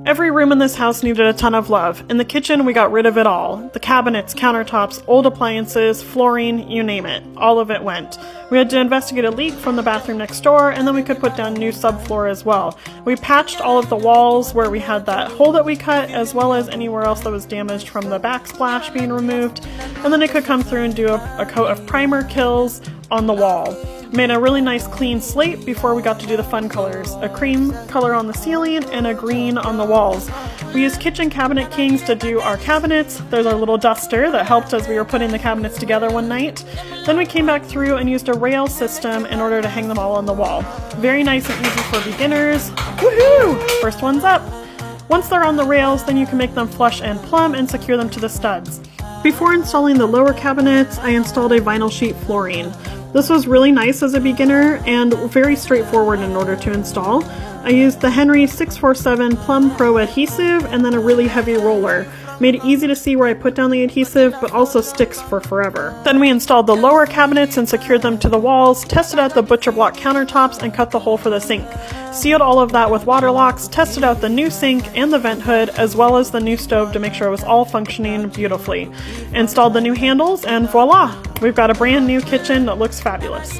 Every room in this house needed a ton of love. In the kitchen, we got rid of it all. The cabinets, countertops, old appliances, flooring, you name it. All of it went. We had to investigate a leak from the bathroom next door, and then we could put down new subfloor as well. We patched all of the walls where we had that hole that we cut, as well as anywhere else that was damaged from the backsplash being removed. And then I could come through and do a coat of primer kills on the wall. Made a really nice clean slate before we got to do the fun colors. A cream color on the ceiling and a green on the walls. We used Kitchen Cabinet Kings to do our cabinets. There's our little duster that helped as we were putting the cabinets together one night. Then we came back through and used a rail system in order to hang them all on the wall. Very nice and easy for beginners. Woohoo! First one's up! Once they're on the rails, then you can make them flush and plumb and secure them to the studs. Before installing the lower cabinets, I installed a vinyl sheet flooring. This was really nice as a beginner and very straightforward in order to install. I used the Henry 647 Plum Pro adhesive and then a really heavy roller. Made it easy to see where I put down the adhesive, but also sticks for forever. Then we installed the lower cabinets and secured them to the walls, tested out the butcher block countertops, and cut the hole for the sink. Sealed all of that with water locks, tested out the new sink and the vent hood, as well as the new stove to make sure it was all functioning beautifully. Installed the new handles, and voila! We've got a brand new kitchen that looks fabulous.